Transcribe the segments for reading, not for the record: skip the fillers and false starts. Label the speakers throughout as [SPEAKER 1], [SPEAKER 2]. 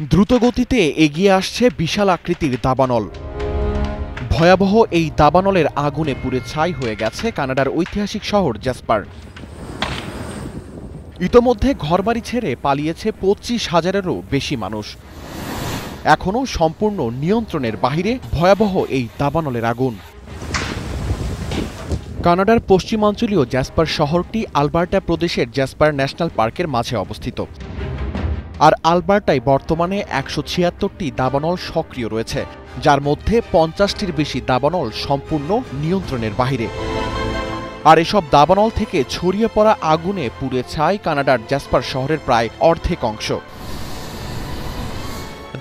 [SPEAKER 1] দ্রুতগতিতে এগিয়ে আসছে বিশাল আকৃতির দাবানল। ভয়াবহ এই দাবানলের আগুনে পুড়ে ছাই হয়ে গেছে কানাডার ঐতিহাসিক শহর জ্যাসপার। ইতোমধ্যে ঘরবাড়ি ছেড়ে পালিয়েছে 25,000-এরও বেশি মানুষ। এখনও সম্পূর্ণ নিয়ন্ত্রণের বাহিরে ভয়াবহ এই দাবানলের আগুন। কানাডার পশ্চিমাঞ্চলীয় জ্যাসপার শহরটি আলবার্টা প্রদেশের জ্যাসপার ন্যাশনাল পার্কের মাঝে অবস্থিত। আর আলবার্টায় বর্তমানে 176টি দাবানল সক্রিয় রয়েছে, যার মধ্যে 50টির বেশি দাবানল সম্পূর্ণ নিয়ন্ত্রণের বাহিরে। আর এসব দাবানল থেকে ছড়িয়ে পড়া আগুনে পুড়ে ছাই কানাডার জ্যাসপার শহরের প্রায় অর্ধেক অংশ।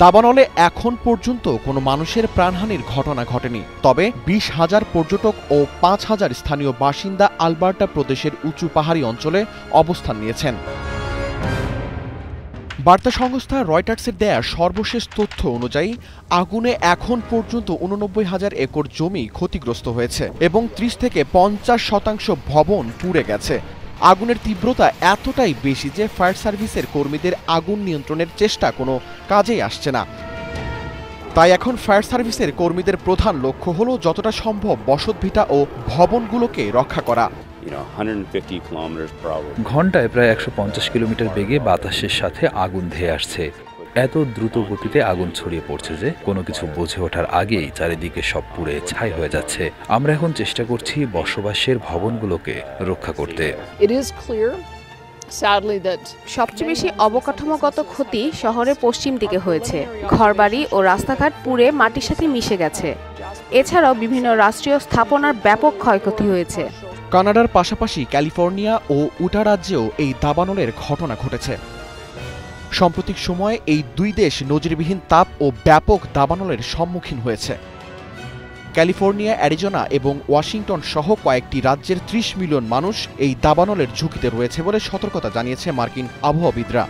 [SPEAKER 1] দাবানলে এখন পর্যন্ত কোনো মানুষের প্রাণহানির ঘটনা ঘটেনি, তবে 20,000 পর্যটক ও 5,000 স্থানীয় বাসিন্দা আলবার্টা প্রদেশের উঁচু পাহাড়ি অঞ্চলে অবস্থান নিয়েছেন। বার্তা সংস্থা রয়টার্সের দেয়া সর্বশেষ তথ্য অনুযায়ী আগুনে এখন পর্যন্ত 89,000 একর জমি ক্ষতিগ্রস্ত হয়েছে এবং 30 থেকে 50% ভবন পুড়ে গেছে। আগুনের তীব্রতা এতটাই বেশি যে ফায়ার সার্ভিসের কর্মীদের আগুন নিয়ন্ত্রণের চেষ্টা কোনো কাজেই আসছে না। তাই এখন ফায়ার সার্ভিসের কর্মীদের প্রধান লক্ষ্য হলো যতটা সম্ভব বসতভিটা ও ভবনগুলোকে রক্ষা করা।
[SPEAKER 2] ঘন্টায় প্রায় 150 কিলোমিটার বেগে বাতাসের সাথে আগুন ধেয়ে আসছে। এত দ্রুত গতিতে আগুন ছড়িয়ে পড়ছে যে কোনো কিছু বুঝে ওঠার আগেই চারিদিকে সব পুড়ে ছাই হয়ে যাচ্ছে। আমরা এখন চেষ্টা করছি বসবাসের ভবনগুলোকে রক্ষা করতে।
[SPEAKER 3] সবচেয়ে বেশি অবকাঠামোগত ক্ষতি শহরের পশ্চিম দিকে হয়েছে। ঘরবাড়ি ও রাস্তাঘাট পুড়ে মাটির সাথে মিশে গেছে। এছাড়াও বিভিন্ন রাষ্ট্রীয় স্থাপনার ব্যাপক ক্ষয়ক্ষতি হয়েছে।
[SPEAKER 1] কানাডার পাশাপাশি ক্যালিফোর্নিয়া ও উটা রাজ্যেও এই দাবানলের ঘটনা ঘটেছে। সাম্প্রতিক সময়ে এই দুই দেশ নজিরবিহীন তাপ ও ব্যাপক দাবানলের সম্মুখীন হয়েছে। ক্যালিফোর্নিয়া, অ্যারিজোনা এবং ওয়াশিংটন সহ কয়েকটি রাজ্যের 30 মিলিয়ন মানুষ এই দাবানলের ঝুঁকিতে রয়েছে বলে সতর্কতা জানিয়েছে মার্কিন আবহাওয়াবিদরা।